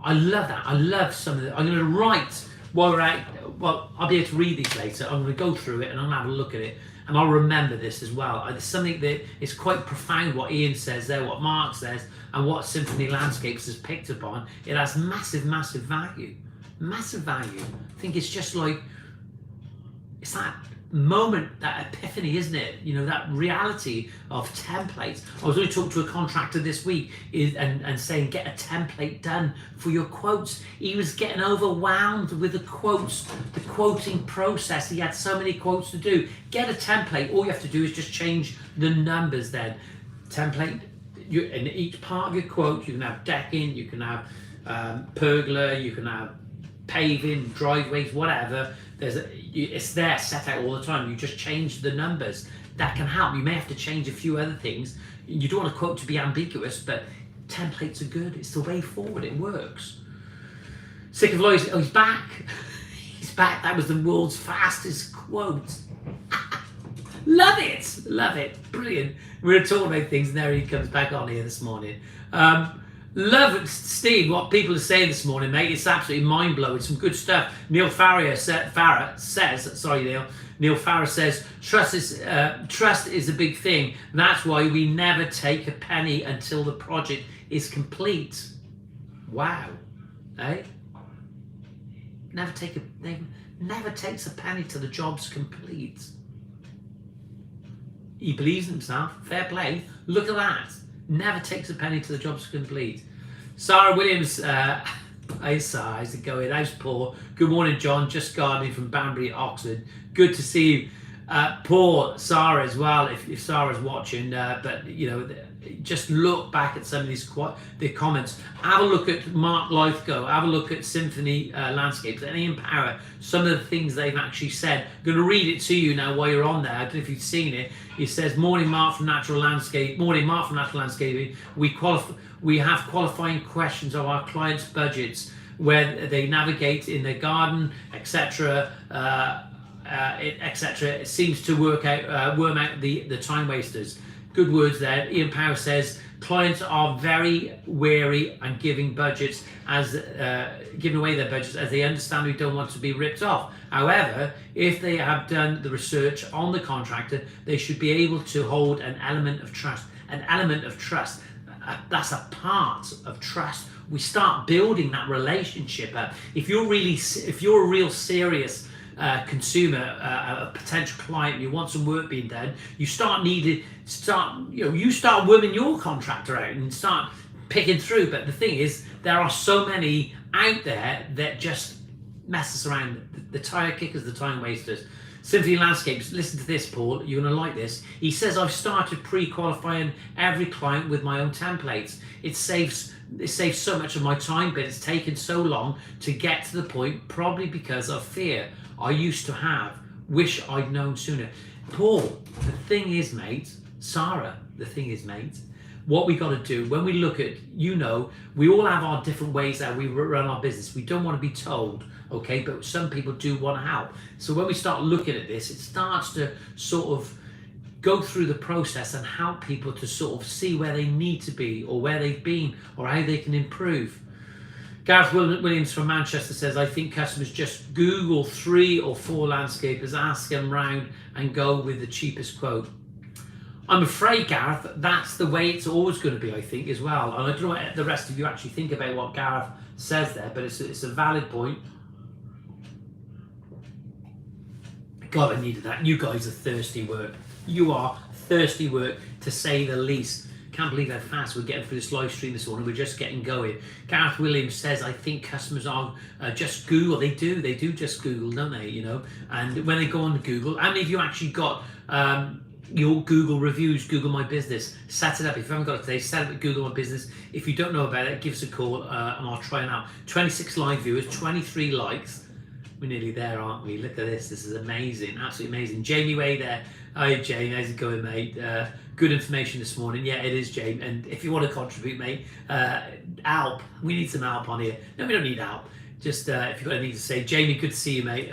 I love that. I love some of it. I'm going to write while we're out. Well, I'll be able to read these later. I'm going to go through it and I'm going to have a look at it. And I'll remember this as well. It's something that is quite profound, what Ian says there, what Mark says, and what Symphony Landscapes has picked up on. It has massive, massive value. Massive value. I think it's just like, it's that moment, that epiphany, isn't it? You know, that reality of templates. I was only talking to a contractor this week and saying, get a template done for your quotes. He was getting overwhelmed with the quotes, the quoting process. He had so many quotes to do. Get a template. All you have to do is just change the numbers then. Template, in each part of your quote, you can have decking, you can have pergola, you can have paving, driveways, whatever. It's there, set out all the time. You just change the numbers. That can help. You may have to change a few other things. You don't want a quote to be ambiguous, but templates are good. It's the way forward. It works. Sick of lawyers. Oh, he's back. He's back. That was the world's fastest quote. Love it. Love it. Brilliant. We were talking about things, and there he comes back on here this morning. Love it, Steve, what people are saying this morning, mate. It's absolutely mind-blowing. Some good stuff. Neil Farrier says, Neil Farrier says, trust is a big thing. That's why we never take a penny until the project is complete. Wow. Eh? Never takes a penny till the job's complete. He believes in himself. Fair play. Look at that. Never takes a penny till the job's complete. Sarah Williams, hey Sarah, how's it going? How's Paul? Good morning, John. Just gardening from Banbury, Oxford. Good to see you. Paul, Sarah as well, if Sarah's watching. But, you know, just look back at some of the comments. Have a look at Mark Lythgo. Have a look at Symphony Landscapes and Ian Power. Some of the things they've actually said. I'm going to read it to you now while you're on there. I don't know if you've seen it. He says, morning Mark from Natural Landscape. Morning Mark from Natural Landscaping. We have qualifying questions of our clients' budgets where they navigate in their garden, etc. Etc. It seems to worm out the time wasters. Good words there. Ian Power says clients are very wary and giving away their budgets as they understand we don't want to be ripped off. However, if they have done the research on the contractor, they should be able to hold an element of trust. An element of trust. That's a part of trust. We start building that relationship up. If you're a real serious consumer, a potential client, you want some work being done, you start worming your contractor out and start picking through. But the thing is, there are so many out there that just mess us around. The tire kickers, the time wasters. Symphony Landscapes, listen to this, Paul, you're going to like this. He says, I've started pre-qualifying every client with my own templates. It saves so much of my time, but it's taken so long to get to the point, probably because of fear I used to have. Wish I'd known sooner. Paul, the thing is, mate, Sarah, the thing is, mate, what we got to do when we look at, we all have our different ways that we run our business. We don't want to be told, okay, but some people do want to help. So when we start looking at this, it starts to sort of go through the process and help people to sort of see where they need to be or where they've been or how they can improve. Gareth Williams from Manchester says, I think customers just Google 3 or 4 landscapers, ask them round and go with the cheapest quote. I'm afraid, Gareth, that's the way it's always going to be, I think, as well. And I don't know what the rest of you actually think about what Gareth says there, but it's a valid point. God, I needed that. You guys are thirsty work. You are thirsty work, to say the least. Can't believe how fast we're getting through this live stream this morning. We're just getting going. Gareth Williams says, I think customers are just Google. They do just Google, don't they? And when they go on to Google, how many of you actually got your Google reviews, Google My Business? Set it up. If you haven't got it today, set it up at Google My Business. If you don't know about it, give us a call and I'll try it out. 26 live viewers, 23 likes. We're nearly there, aren't we? Look at this. This is amazing. Absolutely amazing. Jamie Way there. Hi, Jane. How's it going, mate? Good information this morning. Yeah, it is, Jane. And if you want to contribute, mate, help. We need some help on here. No, we don't need help. Just if you've got anything to say. Jamie, good to see you, mate.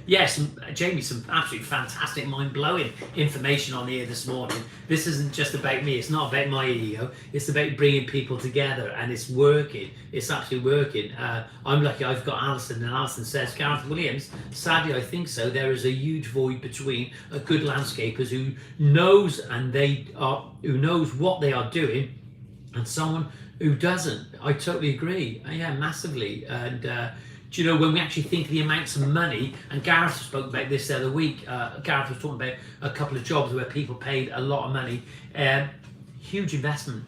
Yes, Jamie, some absolutely fantastic, mind-blowing information on here this morning. This isn't just about me. It's not about my ego. It's about bringing people together, and it's working. It's actually working. I'm lucky I've got Alison, and Alison says, Gareth Williams, sadly, I think so. There is a huge void between a good landscapers who knows what they are doing and someone who doesn't. I totally agree. Yeah, massively. And do you know, when we actually think of the amounts of money, and Gareth spoke about this the other week, Gareth was talking about a couple of jobs where people paid a lot of money. Huge investment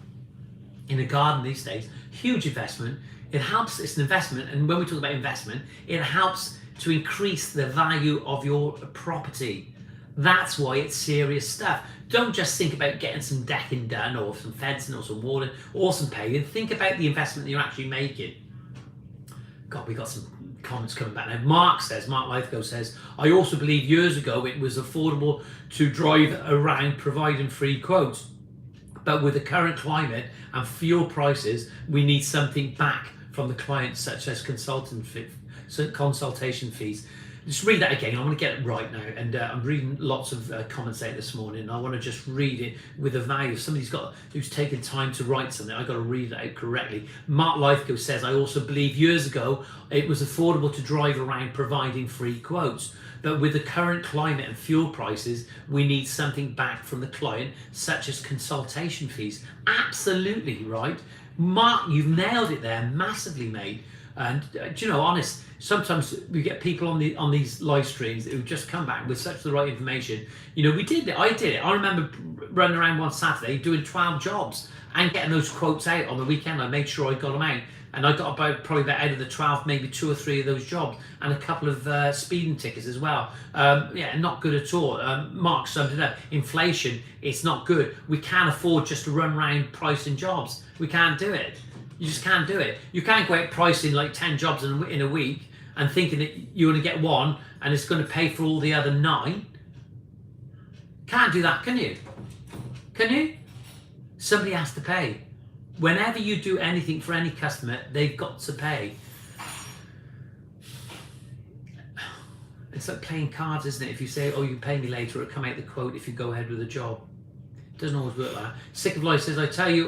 in a garden these days. Huge investment. It helps, it's an investment, and when we talk about investment, it helps to increase the value of your property. That's why it's serious stuff. Don't just think about getting some decking done or some fencing or some walling or some paving. Think about the investment that you're actually making. God, we got some comments coming back now. Mark Lithgow says, I also believe years ago it was affordable to drive around providing free quotes. But with the current climate and fuel prices, we need something back from the client, such as consultation fees. Just read that again. I want to get it right now, and I'm reading lots of comments out this morning, and I want to just read it with the value. If somebody's who's taken time to write something, I've got to read it out correctly. Mark Lithgow says, I also believe years ago it was affordable to drive around providing free quotes, but with the current climate and fuel prices, we need something back from the client, such as consultation fees. Absolutely right, Mark. You've nailed it there, massively, mate. And do you know, honest, sometimes we get people on these live streams who just come back with such the right information. We did it. I did it. I remember running around one Saturday doing 12 jobs and getting those quotes out on the weekend. I made sure I got them out, and I got probably about out of the 12, maybe 2 or 3 of those jobs, and a couple of speeding tickets as well. Yeah, not good at all. Mark summed it up. Inflation, it's not good. We can't afford just to run around pricing jobs. We can't do it. You just can't do it. You can't go out pricing like 10 jobs in a week and thinking that you're going to get one and it's going to pay for all the other 9. Can't do that, can you? Can you? Somebody has to pay. Whenever you do anything for any customer, they've got to pay. It's like playing cards, isn't it? If you say, oh, you can pay me later, it'll come out the quote if you go ahead with the job. It doesn't always work like that. Sick of Life says, I tell you,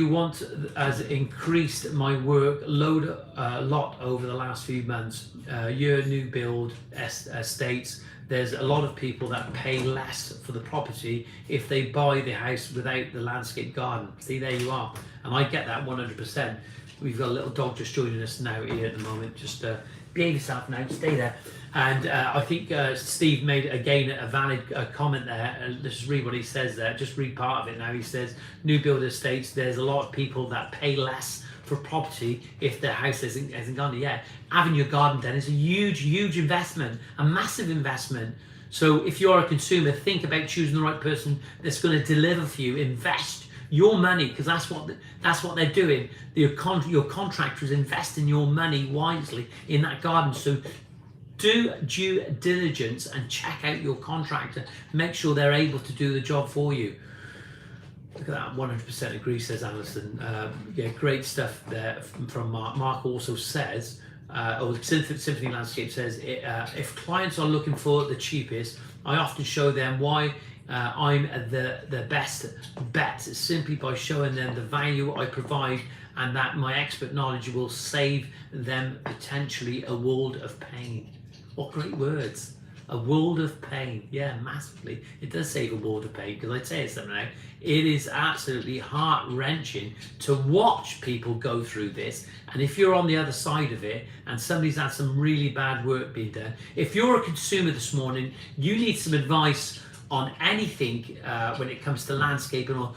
want has increased my work load a lot over the last few months. Your new build estates, there's a lot of people that pay less for the property if they buy the house without the landscape garden. See, there you are. And I get that 100%. We've got a little dog just joining us now here at the moment. Just behave yourself now, stay there. And I think Steve made, again, a valid comment there. Let's just read what he says there. Just read part of it now. He says, new build estates, there's a lot of people that pay less for property if their house hasn't gone yet. Having your garden done is a huge investment, a massive investment. So if you're a consumer, think about choosing the right person that's going to deliver for you. Invest your money, because that's what they're doing. Your contractor is investing your money wisely in that garden. So Do due diligence and check out your contractor. Make sure they're able to do the job for you. Look at that, 100% agree, says Alison. Yeah, great stuff there from Mark. Mark also says, or Symphony Landscape says, if clients are looking for the cheapest, I often show them why I'm the best bet, simply by showing them the value I provide and that my expert knowledge will save them potentially a world of pain. What great words. A world of pain. Yeah, massively. It does save a world of pain, because I'd say it something now. It is absolutely heart-wrenching to watch people go through this. And if you're on the other side of it and somebody's had some really bad work being done, if you're a consumer this morning, you need some advice on anything when it comes to landscaping or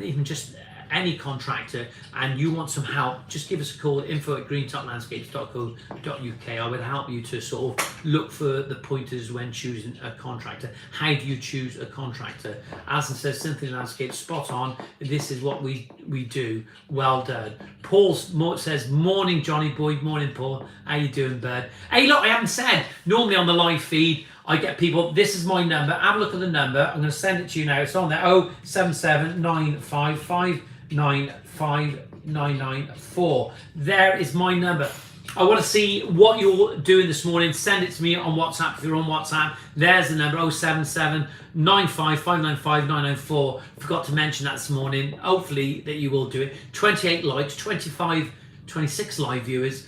even just any contractor, and you want some help, just give us a call, info@greentoplandscapes.co.uk. I would help you to sort of look for the pointers when choosing a contractor. How do you choose a contractor? Alison says, Symphony Landscape, spot on. This is what we do. Well done. Paul says, morning Johnny Boyd. Morning Paul. How you doing, bud? Hey, look, I haven't said, normally on the live feed, I get people, this is my number, have a look at the number, I'm going to send it to you now, it's on there, 07795595994. There is my number. I want to see what you're doing this morning, send it to me on WhatsApp if you're on WhatsApp. There's the number, 07795595994. Forgot to mention that this morning, hopefully that you will do it. 28 likes, 26 live viewers.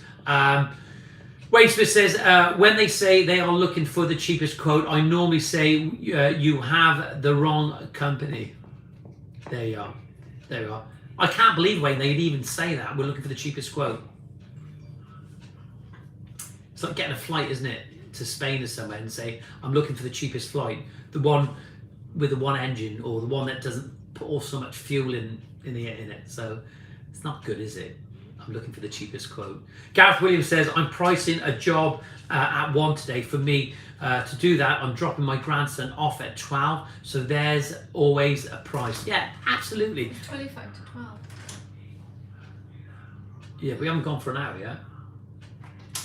Wade Smith says, when they say they are looking for the cheapest quote, I normally say you have the wrong company. There you are. There you are. I can't believe, Wayne, they'd even say that. We're looking for the cheapest quote. It's like getting a flight, isn't it, to Spain or somewhere and say, I'm looking for the cheapest flight. The one with the one engine, or the one that doesn't put all so much fuel in it. So it's not good, is it? I'm looking for the cheapest quote. Gareth Williams says, I'm pricing a job at 1 today. For me, to do that, I'm dropping my grandson off at 12. So there's always a price. Yeah, absolutely. 25 to 12. Yeah, we haven't gone for an hour yet.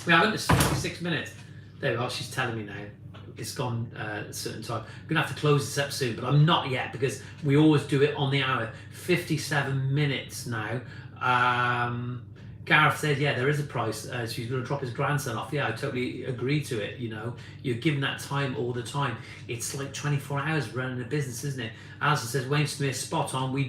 We haven't, it's 56 minutes. There we are, she's telling me now. It's gone a certain time. I'm going to have to close this up soon, but I'm not yet, because we always do it on the hour. 57 minutes now. Gareth said, yeah, there is a price. So he's going to drop his grandson off. Yeah, I totally agree to it. You know, you're given that time all the time. It's like 24 hours running a business, isn't it? Alison says, Wayne Smith, spot on. We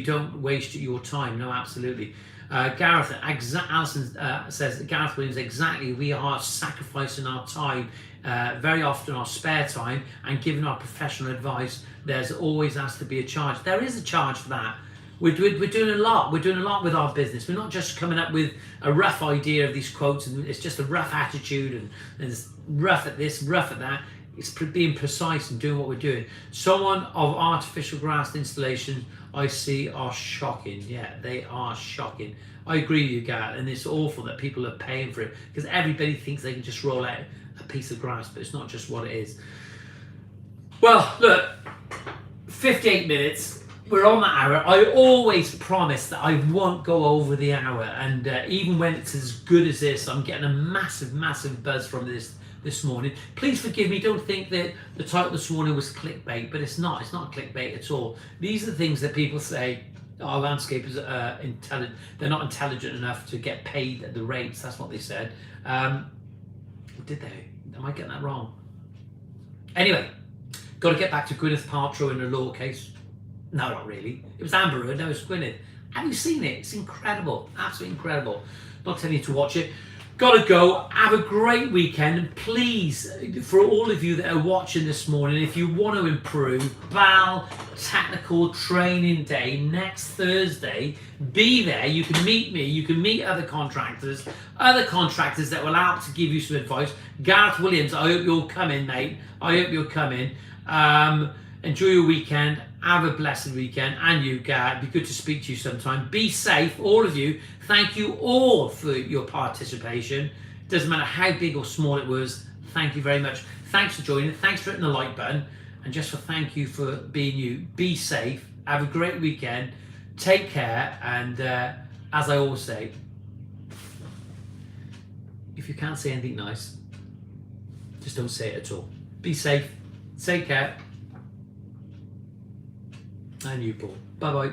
don't waste your time. No, absolutely. Alison says, Gareth Williams, exactly. We are sacrificing our time, very often our spare time, and giving our professional advice. There's always has to be a charge. There is a charge for that. We're doing a lot. We're doing a lot with our business. We're not just coming up with a rough idea of these quotes, and it's just a rough attitude, and it's rough at this, rough at that. It's being precise and doing what we're doing. Someone of artificial grass installation I see are shocking. Yeah, they are shocking. I agree with you, Gareth, and it's awful that people are paying for it, because everybody thinks they can just roll out a piece of grass, but it's not just what it is. Well, look, 58 minutes. We're on the hour. I always promise that I won't go over the hour, and even when it's as good as this, I'm getting a massive buzz from this morning. Please forgive me. Don't think that the title this morning was clickbait, but it's not. It's not clickbait at all. These are the things that people say, our landscapers are intelligent. They're not intelligent enough to get paid at the rates. That's what they said. Did they? Am I getting that wrong? Anyway, got to get back to Gwyneth Paltrow in the law case. No, not really. It was Amber Heard, no, it's Gwyneth. Have you seen it? It's incredible. Absolutely incredible. Not telling you to watch it. Gotta go. Have a great weekend. And please, for all of you that are watching this morning, if you want to improve, BAL Technical Training Day next Thursday, be there. You can meet me. You can meet other contractors that will help to give you some advice. Gareth Williams, I hope you'll come in, mate. I hope you'll come in. Enjoy your weekend. Have a blessed weekend. And you, Gareth, it'd be good to speak to you sometime. Be safe, all of you. Thank you all for your participation. Doesn't matter how big or small it was. Thank you very much. Thanks for joining. Thanks for hitting the like button. And just for thank you for being you. Be safe. Have a great weekend. Take care. And as I always say, if you can't say anything nice, Just don't say it at all. Be safe. Take care. And you, Paul. Bye bye.